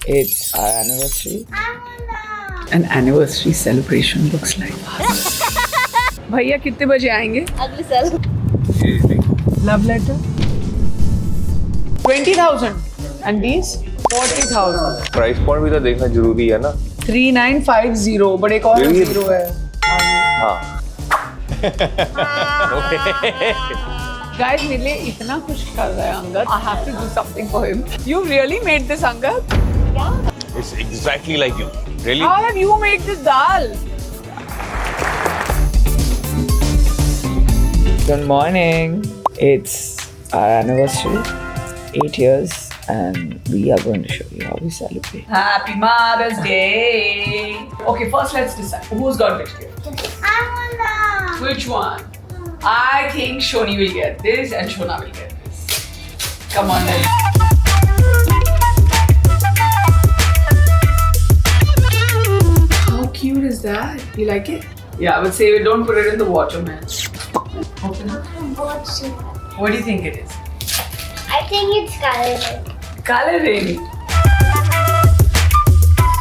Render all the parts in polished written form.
It's our anniversary. An anniversary celebration looks like. भैया कितने बजे आएंगे? अगले साल। Love letter. 20,000 and these 40,000. Price point भी तो देखना जरूरी है ना। 3950 बट एक और Really? जीरो है। हाँ। Guys मेरे लिए इतना कुछ कर रहा है Angad. I have to do something for him. You really made this Angad? It's exactly like you. Really? How have you made this dal? Good morning. It's our anniversary, 8 years, and we are going to show you how we celebrate. Happy Mother's Day. Okay, first let's decide who's got which gift. Which one? I think Shoni will get this and Shona will get this. Come on then. How cute is that? You like it? Yeah, but say don't put it in the water, man. Open it. What do you think it is? I think it's colored. Coloring.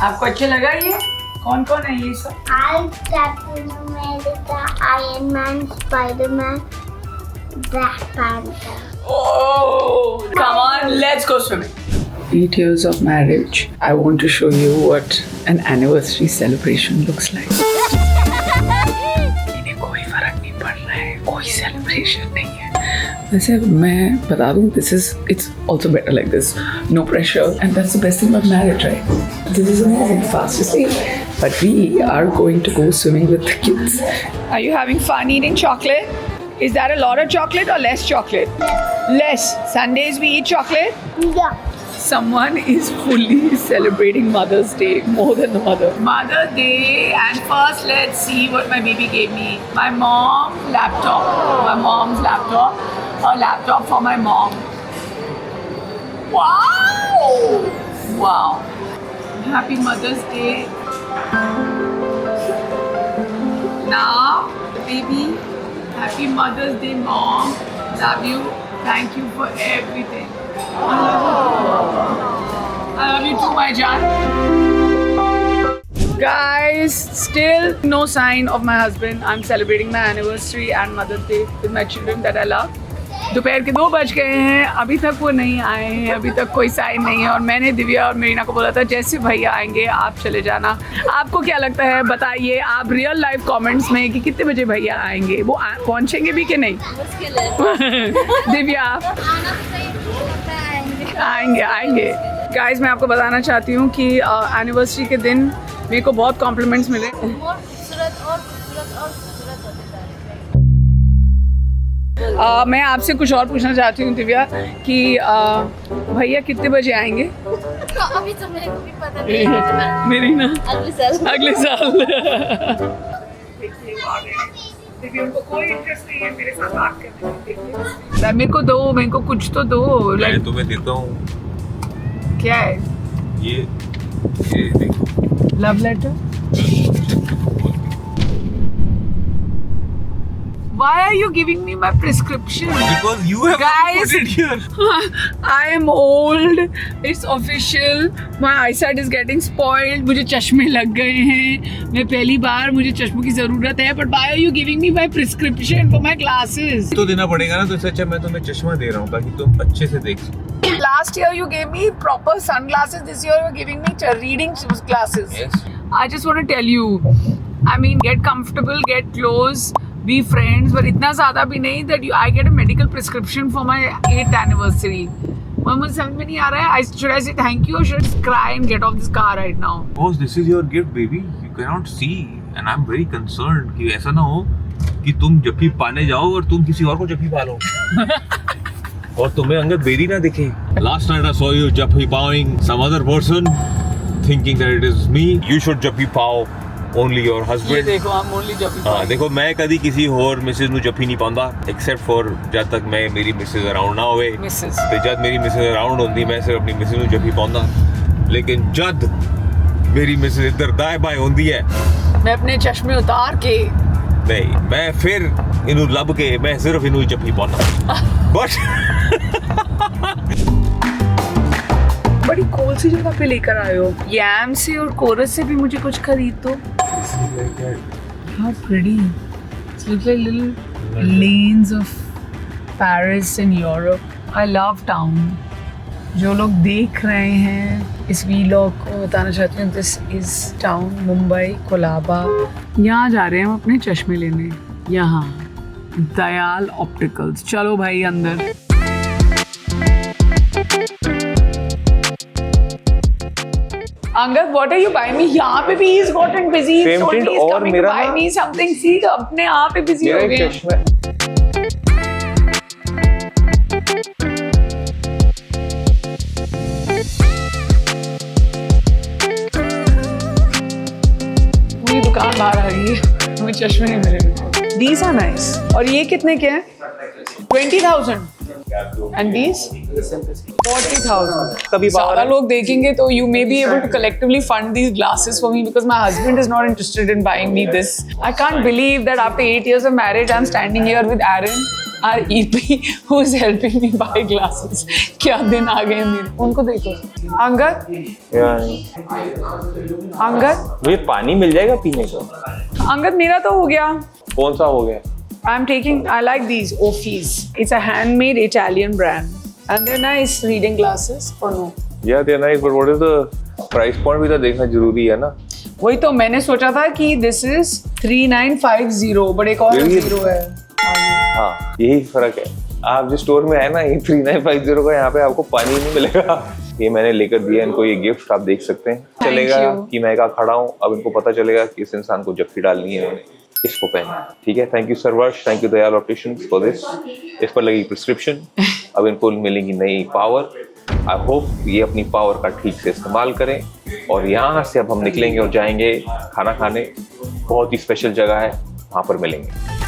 आपको अच्छा लगा ये? कौन कौन है ये सब? Captain America, Iron Man, Spider-Man, Black Panther. Oh, come on, let's go swimming. 8 years of marriage. I want to show you what an anniversary celebration looks like. इन्हें कोई फर्क नहीं पड़ रहा है, कोई celebration नहीं है. वैसे मैं बता दूँ, it's also better like this. No pressure, and that's the best thing about marriage, right? This is amazing, fast asleep. But we are going to go swimming with the kids. Are you having fun eating chocolate? Is that a lot of chocolate or less chocolate? Less. Sundays we eat chocolate? Yeah. Someone is fully celebrating Mother's Day more than the mother. Mother's Day, and first let's see what my baby gave me. My mom's laptop. My mom's laptop. A laptop for my mom. Wow! Wow. Happy Mother's Day. Now, baby, happy Mother's Day, Mom. Love you. Thank you for everything. I love you too, my Jan. Guys, still no sign of my husband. I'm celebrating my anniversary and Mother's Day with my children that I love. दोपहर के 2 बज गए हैं, अभी तक वो नहीं आए हैं, अभी तक कोई साइन नहीं है. और मैंने दिव्या और मेरीना को बोला था जैसे भैया आएंगे आप चले जाना. आपको क्या लगता है बताइए आप रियल लाइफ कमेंट्स में कि कितने बजे भैया आएंगे, वो पहुंचेंगे भी कि नहीं? मुश्किल है. दिव्या आना तो सही लगता है, आएंगे आएंगे. गाइस मैं आपको बताना चाहती हूँ कि एनिवर्सरी के दिन मेरे को बहुत कॉम्प्लीमेंट्स मिले. और खूबसूरत और खूबसूरत और खूबसूरत होते जा रहे हैं. मैं आपसे कुछ और पूछना चाहती हूँ दिव्या कि भैया कितने बजे आएंगे? अभी तो मेरे को भी पता नहीं है. मेरी ना अगले साल. अगले साल. दिव्या उनको कोई इंटरेस्ट नहीं है मेरे साथ बात करने में. मेरे को दो, मेरे को कुछ तो दो. मैं तुम्हें देता हूँ. क्या है ये देखो. Love letter. Why are you giving me my prescription? Because you have Guys, put it here. I am old. It's official. My eyesight is getting spoiled. मुझे चश्मे लग गए हैं. मैं पहली बार मुझे चश्मों की जरूरत है. But why are you giving me my prescription for my glasses? तो देना पड़ेगा ना, तो इससे अच्छा मैं तुम्हें चश्मा दे रहा हूँ ताकि तुम अच्छे से देख सको. Last year you gave me proper sunglasses. This year you're giving me reading glasses. Yes. I just want to tell you. I mean, get comfortable, get close. Be friends, but इतना ज़्यादा भी नहीं that I get a medical prescription for my 8th anniversary. मुझे समझ में नहीं आ रहा है. Should I say thank you or should I cry and get off this car right now? Boss, this is your gift, baby. You cannot see, and I'm very concerned कि ऐसा ना हो कि तुम जफ्फी पाने जाओ और तुम किसी और को जफ्फी पालो. और तुम्हें अंगद बेरी ना दिखे. Last night I saw you जफ्फी pawing some other person, thinking that it is me. You should जफ्फी पाओ only your ये husband. देखो हम only जफ्फी. हाँ देखो मैं कभी किसी और मिसेज ਨੂੰ जफ्फी नहीं पाਉਂਦਾ except for जब तक मैं मेरी मिसेज अराउंड ना होवे. Mrs. ਤੇ ਜਦ ਮੇਰੀ ਮਿਸਿਸ ਅਰਾਊਂਡ ਹੁੰਦੀ ਮੈਂ ਸਿਰਫ ਆਪਣੀ ਮਿਸਿਸ ਨੂੰ ਜੱਫੀ ਪਾਉਂਦਾ. ਲੇਕਿਨ ਜਦ ਮੇਰੀ ਮਿਸਿਸ ਇੱਧਰ ਦਾਏ ਬਾਏ ਹੁੰਦੀ ਹੈ मैं अपने चश्मे उतार के ਨਹੀਂ ਮੈਂ ਫਿਰ ਇਹਨੂੰ ਲੱਭ ਕੇ ਮੈਂ ਸਿਰਫ ਇਹਨੂੰ ਹੀ ਜੱਫੀ ਪਾਉਂਦਾ. ਬਟ बड़ी कूल सी जगह पे लेकर आए हो। यैम से और कोरस से भी मुझे कुछ खरीद दो। How pretty. It's like little lanes of Paris in Europe. I love town. जो लोग देख रहे हैं इस वीलॉग को बताना चाहती हूँ, this is town Mumbai Colaba. यहाँ जा रहे हैं हम अपने चश्मे लेने, यहाँ दयाल ऑप्टिकल्स। चलो भाई अंदर। Angad, what are you buying me? यहाँ पे भी he's gotten busy. Same So tint he's और coming to मेरा buy ना- me something. See, अपने आप पे busy हो मेरा गए एक हैं। चश्मा पूरी दुकान बाहर आ गई है, मुझे चश्मे नहीं मिलेंगे। These are nice. और ये कितने के हैं? 20,000. And these? 40,000. कभी बाहर ज़्यादा लोग देखेंगे तो you may be able to collectively fund these glasses for me because my husband is not interested in buying me this. I can't believe that after 8 years of marriage, I'm standing here with Aaron, our EP, who is helping me buy glasses. क्या दिन आ गए मेरे। उनको देखो। अंगद, अंगद, मुझे पानी मिल जाएगा पीने को? अंगद मेरा तो हो गया। कौन सा हो गया? I like these Offies. It's a handmade Italian brand. And they're nice reading glasses or no? Yeah, they're nice, but what is the price point भी तो देखना जरूरी है ना। वही तो मैंने सोचा था कि this is 3950 but एक और Really? 0 है। हाँ, यही फर्क है। आप जिस स्टोर में है ना, ये 3950 का, यहाँ पे आपको पानी नहीं मिलेगा। ये मैंने लेकर दिया इनको, ये गिफ्ट आप देख सकते हैं। Thank चलेगा you. कि मैं कहाँ खड़ा हूँ, अब इनको पता चलेगा कि इस इंसान को जफ्फी डालनी है, उन्हें इसको पहना। ठीक है, थैंक यू सर्वर्ष, thank you Dayal opticians for this. इस पर लगी प्रिस्क्रिप्शन, अब इनको मिलेगी नई पावर। आई होप ये अपनी पावर का ठीक से इस्तेमाल करें। और यहाँ से अब हम निकलेंगे और जाएंगे खाना खाने। बहुत ही स्पेशल जगह है, वहाँ पर मिलेंगे।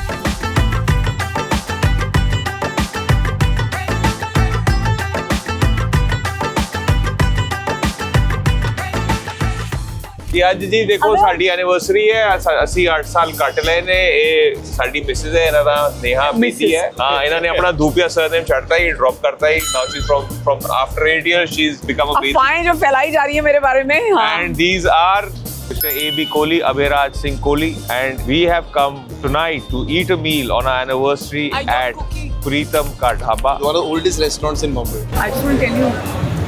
ਅੱਜ ਜੀ ਦੇਖੋ ਸਾਡੀ ਐਨੀਵਰਸਰੀ ਹੈ 88 ਸਾਲ ਕੱਟ ਲਏ ਨੇ ਇਹ ਸਾਡੀ ਮਿਸਿਸ ਹੈ ਇਹਨਾਂ ਦਾ ਨੇਹਾ ਬੇਦੀ ਹੈ ਹਾਂ ਇਹਨਾਂ ਨੇ ਆਪਣਾ ਧੂਪਿਆ ਸਰਨੇਮ ਛੱਡਤਾ ਹੀ ਡ੍ਰੌਪ ਕਰਤਾ ਹੀ ਨਾउ she from after 8 years she has become a baby अफवाहें जो फैलाई जा रही है मेरे बारे में। हाँ। and these are Mr. A.B. Kohli, Abhiraj Singh Kohli, and we have come tonight to eat a meal on our anniversary I love at cooking. Pritam Ka Dhaba. One of the oldest restaurants in Bombay. I just want to tell you,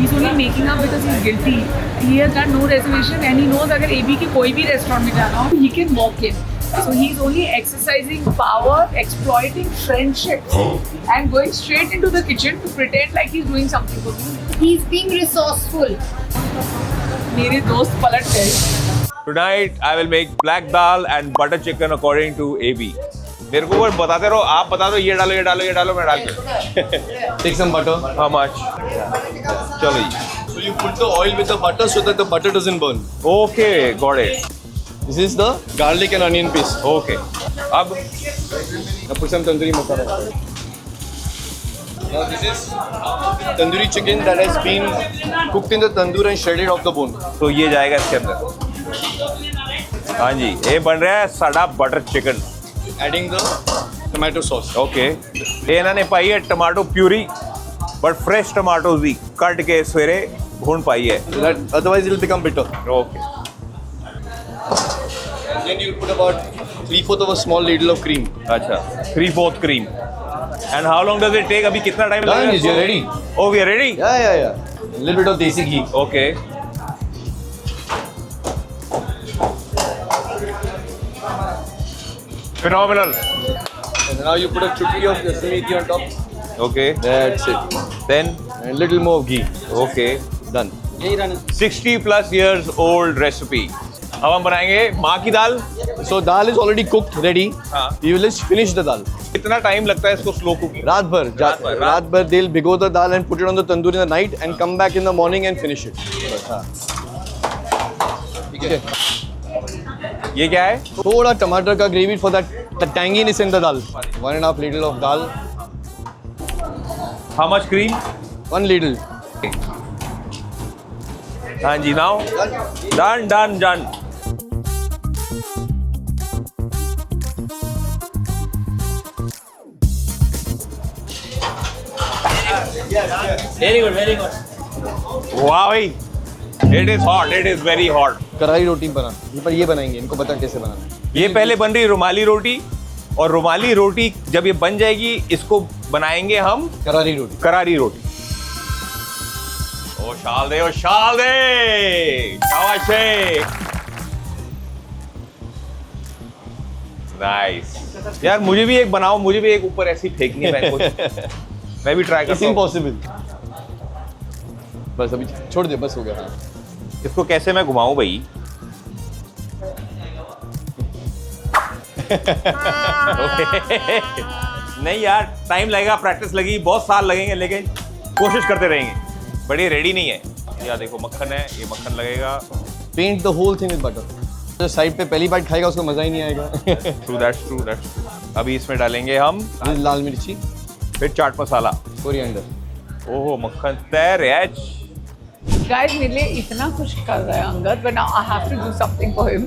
he's only making up because he's guilty. He has got no reservation and he knows अगर AB की कोई भी restaurant में जाना हो, he can walk in. So he's only exercising power, exploiting friendship, and going straight into the kitchen to pretend like he's doing something for me. He's being resourceful. मेरे दोस्त पलट गए। Tonight I will make black dal and butter chicken according to AB. मेरे को बस बताते रहो, आप बता दो ये डालो ये डालो ये डालो, मैं डाल के Take some butter. how much? चलो जी। So you put the oil with the butter so that the butter doesn't burn. Okay, got it. This is the garlic and onion paste. Okay. अब Now put some tandoori masala. Now this is tandoori chicken that has been cooked in the tandoor and shredded off the bone. तो ये जाएगा इसके अंदर। हाँ जी, ये बन रहा है साड़ा butter chicken. Adding the tomato sauce. Okay ये इन्होंने पाई है tomato puree, but fresh tomato the cut के सवेरे भून पाई है। So that otherwise it will become bitter. Okay And then you put about 3/4 of a small ladle of cream. अच्छा 3/4 cream. And how long does it take? अभी कितना time Done, लगेगा? you're ready. Oh, we are ready? Yeah. A little bit of desi ghee. Okay. Phenomenal. And now you put a chutki of kasuri methi on top. Okay. That's it. Then And a little more of ghee. okay. Done. 60 plus years old recipe. अब हम बनाएंगे माँ की दाल। So dal is already cooked, ready. हाँ। You will just finish the dal. कितना time लगता है इसको स्लो कुकिंग? रात भर they'll biggo the dal and put it on the tandoor in the night and come back in the morning and finish it. ठीक है। ये क्या है? थोड़ा टमाटर का gravy for that the tanginess in the dal. 1.5 ladle of dal. How much cream? 1 ladle. हाँ जी, now done. Very good. वाह भाई, it is hot, it is very hot. करारी रोटी बना, पर ये बनाएंगे, इनको पता कैसे बनाना है। ये पहले बन रही रुमाली रोटी, और रुमाली रोटी जब ये बन जाएगी इसको बनाएंगे हम करारी रोटी। करारी रोटी। ओ शाबाश, ओ शाबाश, शाबाश। नाइस यार, मुझे भी एक बनाओ, मुझे भी एक ऊपर ऐसी फेंकनी है मैंने कुछ। मैं भी ट्राई इट्स करता हूँ। इम्पॉसिबल। बस अभी छोड़ दे, बस हो गया। इसको कैसे मैं घुमाऊं भाई? नहीं यार, टाइम लगेगा, प्रैक्टिस लगेगी, बहुत साल लगेंगे, लेकिन कोशिश करते रहेंगे। बट ये रेडी नहीं है। यार देखो मक्खन है, ये मक्खन लगेगा। Paint the whole thing with butter. जो साइड पे पहली बाइट खाएगा उसको मजा ही नहीं आएगा। True, that's true, that's true. अभी इसमें डालेंगे हम लाल मिर्ची, फिर चाट मसाला, कोरिएंडर। ओहो मक्खन तैयार है। Guys, मेरे लिए इतना कुछ कर रहा है Angad, but now I have to do something for him.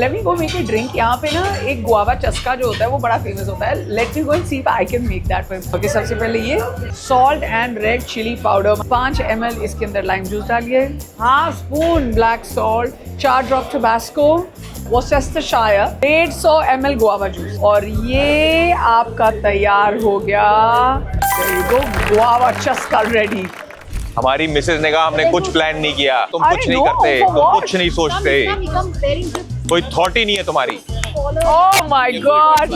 Let me go make a drink. यहाँ पे ना एक गुआवा चस्का जो होता है वो बड़ा फेमस होता है. Let me go and see if I can make that for him. Okay, सबसे पहले ये salt and red chili powder 5 ml इसके अंदर lime juice डालिए, ½ spoon black salt, 4 drop Tabasco, Worcestershire, 150 ml guava juice, और ये आपका तैयार हो गया. There you go, गुआवा चस्का रेडी. हमारी मिसेज ने कहा हमने कुछ प्लान नहीं किया, तुम कुछ नहीं करते, तुम कुछ नहीं सोचते, कोई थॉट ही नहीं है तुम्हारी। Oh my God!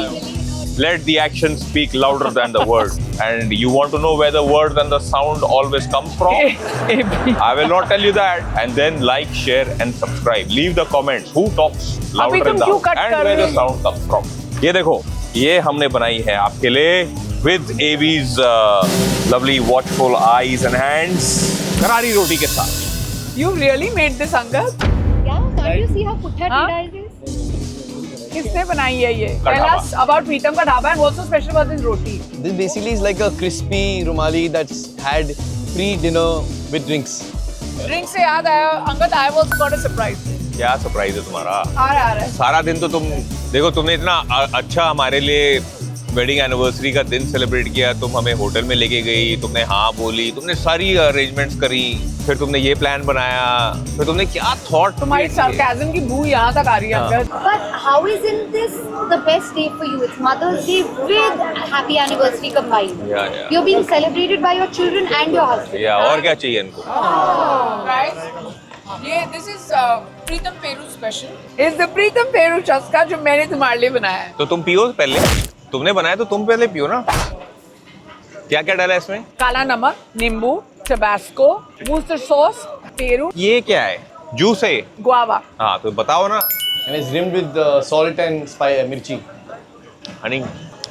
Let the action speak louder than the word. And you want to know where the word and the sound always comes from? I will not tell you that. And then like, share and subscribe. Leave the comments. Who talks louder in the house and where the sound comes from? ये देखो, ये हमने बनाई है आपके लिए with AB's lovely watchful eyes and hands. करारी रोटी के साथ. You really made this, Angad? Yeah, can't you see how putha Huh? dida it is? किसने बनाई है ये? का Tell dhaba. us about Pritam ka dhaba and what's so special about this roti? This basically is like a crispy rumali that's had pre-dinner with drinks. Drink से याद आया, Angad, I also got a surprise. क्या surprise है तुम्हारा? आ रहा है. सारा दिन तो तुम देखो, तुमने इतना अच्छा हमारे लिए वेडिंग एनिवर्सरी का दिन सेलिब्रेट किया, तुम हमें होटल में लेके गई, तुमने हाँ बोली, तुमने सारी अरेंजमेंट्स करी, फिर तुमने ये प्लान बनाया, फिर तुमने क्या थॉट, तुम्हारी sarcasm की बू यहाँ तक आ रही है, Angad. But how isn't this the best day for you? It's Mother's Day with happy anniversary combined. Yeah. You're being celebrated by your children and your husband. या और क्या चाहिए इनको? Guys, ये this is Pritam Peru special. It's the Pritam Peru चस्का जो मैंने तुम्हारे लिए बनाया है. तो तुम पियो पहले, तुमने बनाया तो तुम पहले पियो ना। क्या क्या डाला इसमें? काला नमक, नींबू, टबास्को, वूस्टर सॉस, पेरू, ये क्या है? जूस है? गुआवा. हाँ तो बताओ ना। And it's rimmed with salt and mirchi. Honey,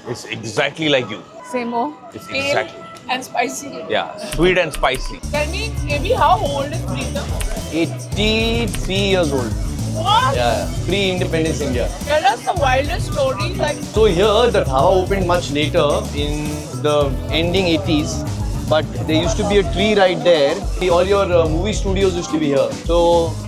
it's exactly like you. Same हो. It's Pale exactly. and spicy. Yeah, sweet and spicy. Tell me, maybe how old is Pritam? 83 years old. What? Yeah, pre-independence India. Tell us the wildest stories like. So here the dhaba opened much later in the ending 80s, but there used to be a tree right there. All your movie studios used to be here. So,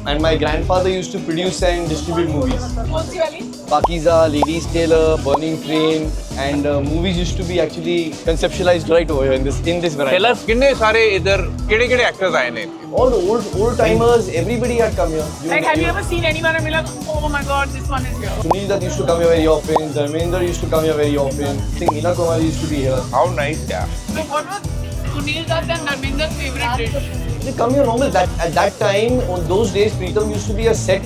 and my grandfather used to produce and distribute movies. कौन सी वाली? Pakiza, Ladies Tailor, Burning Train, and movies used to be actually conceptualized right over here in this variety. Tell us कितने सारे इधर केड़े actors आए ने? All the old timers, everybody had come here. Like, have you ever seen anyone and be like, oh my God, this one is here? Sunil Dutt used to come here very often. Dharmendra used to come here very often. I think Meena Kumari used to be here. How nice, yeah. So what was Sunil Dutt and Dharmendra's favorite dish? They come here normal. At that time, on those days, Pritam used to be a set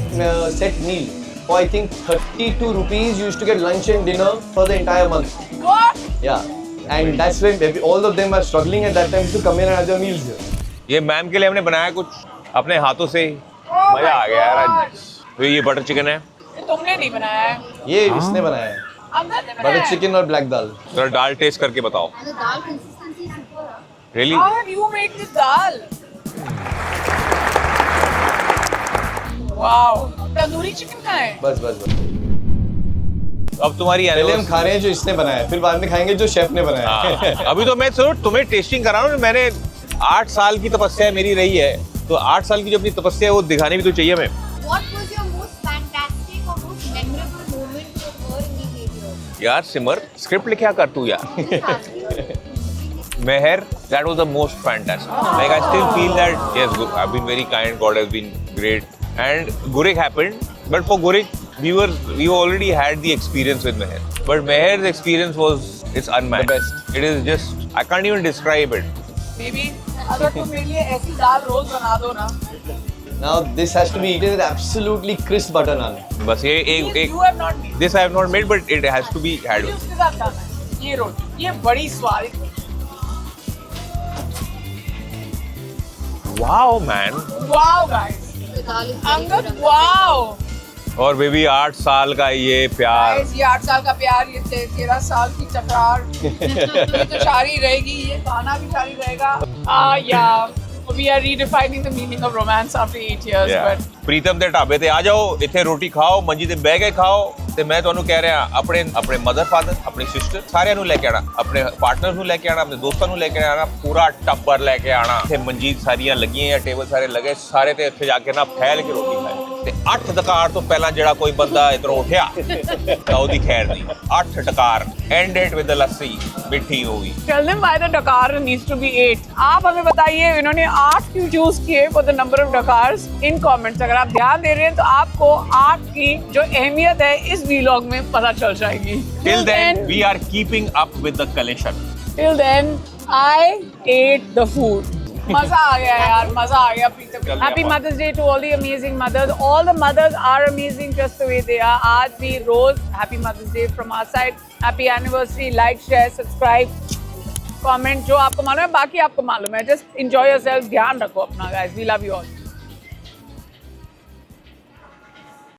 meal. For I think 32 rupees, you used to get lunch and dinner for the entire month. What? Yeah. And that's when all of them are struggling at that time to come here and have their meals here. ये ma'am के लिए हमने बनाया कुछ अपने हाथों से, मजा आ गया यार आज। तो ये बटर चिकन है। ये तुमने नहीं बनाया है. ये इसने बनाया है. अंगद ने बनाया बटर है. चिकन और ब्लैक दाल. जरा दाल टेस्ट करके बताओ। And the dal consistency is super. Really? How have you made this dal? Wow. Tandoori chicken का है. बस. अब तुम्हारी पहले हम खा रहे हैं जो इसने बनाया है, फिर बाद में खाएंगे जो शेफ ने बनाया है. हाँ, अभी तो मैं सिर्फ तुम्हें टेस्टिंग करा रहा हूँ। मैंने 8 साल की तपस्या मेरी रही है, तो 8 साल की जो अपनी तपस्या है वो दिखानी भी तो चाहिए हमें। What was your most fantastic or most memorable moment for her in these 8 years? यार सिमर, स्क्रिप्ट लिखा कर तू यार। Just asking you. Meher, that was the most fantastic. Like I still feel that yes, I've been very kind. God has been great. And Gurik happened, but for Gurik, we already had the experience with Meher. But Meher's experience it's unmatched. The best. It is just I can't even describe it. Maybe अगर तुम मेरे लिए ऐसी दाल रोज बना दो ना. Now this has to be eaten with absolutely crisp butter naan. बस ये एक You have not made. this I have not made, but it has to be had. ये उसके साथ खाना है. ये रोटी. ये बड़ी स्वादिष्ट. Wow, man. Wow, guys. The dal is Angad, wow. और बेबी 8 साल का ये प्यार. Guys, ये 8 साल का प्यार, ये 13 साल की तकरार. ये तो जारी रहेगी. ये खाना भी जारी रहेगा. Yeah. We are redefining the meaning of romance after 8 years. Yeah. But Pritam ਦੇ ਢਾਬੇ ਤੇ ਆ ਜਾਓ, ਇੱਥੇ ਰੋਟੀ ਖਾਓ, ਮੰਜੀ ਤੇ ਬਹਿ ਕੇ ਖਾਓ ਤੇ ਮੈਂ ਤੁਹਾਨੂੰ ਕਹਿ ਰਿਹਾ ਆਪਣੇ ਮਦਰ ਫਾਦਰ, ਆਪਣੀ ਸਿਸਟਰ ਸਾਰਿਆਂ ਨੂੰ ਲੈ ਕੇ ਆਣਾ, ਆਪਣੇ ਪਾਰਟਨਰ ਨੂੰ ਲੈ ਕੇ ਆਣਾ, ਆਪਣੇ ਦੋਸਤਾਂ ਨੂੰ ਲੈ ਕੇ ਆਣਾ, ਪੂਰਾ ਟੱਬਰ ਲੈ ਕੇ ਆਣਾ। ਇੱਥੇ ਮੰਜੀ ਸਾਰੀਆਂ ਲੱਗੀਆਂ ਆ, ਟੇਬਲ ਸਾਰੇ ਲੱਗੇ, ਸਾਰੇ ਤੇ ਇੱਥੇ ਜਾ ਕੇ ਨਾ ਫੈਲ ਕੇ ਰੋਟੀ ਖਾਏ ਤੇ 8 ਡਕਾਰ ਤੋਂ ਪਹਿਲਾਂ ਜਿਹੜਾ ਕੋਈ ਬੰਦਾ ਇਧਰੋਂ ਉੱਠਿਆ ਤਾਂ ਉਹਦੀ ਖੈਰ ਨਹੀਂ। 8 ਡਕਾਰ एंड इट विद द लस्सी मिठी होगी। tell them why the Dakar needs to be 8. आप हमें बताइए इन्होंने 8 क्यों चूज किए for the number of Dakars in comments। अगर आप ध्यान दे रहे हैं तो आपको 8 की जो अहमियत है इस व्लॉग में पता चल जाएगी। Till then we are keeping up with the collection। Till then I ate the food। मजा आ गया यार, मजा आ गया प्रीतम। Happy Mother's Day to all the amazing mothers। All the mothers are amazing just the way they are। आज भी रोज Happy Mother's Day from our side। Happy anniversary। Like, share, subscribe, comment जो आपको मालूम है, बाकी आपको मालूम है। Just enjoy yourself। ध्यान रखो अपना guys। We love you all।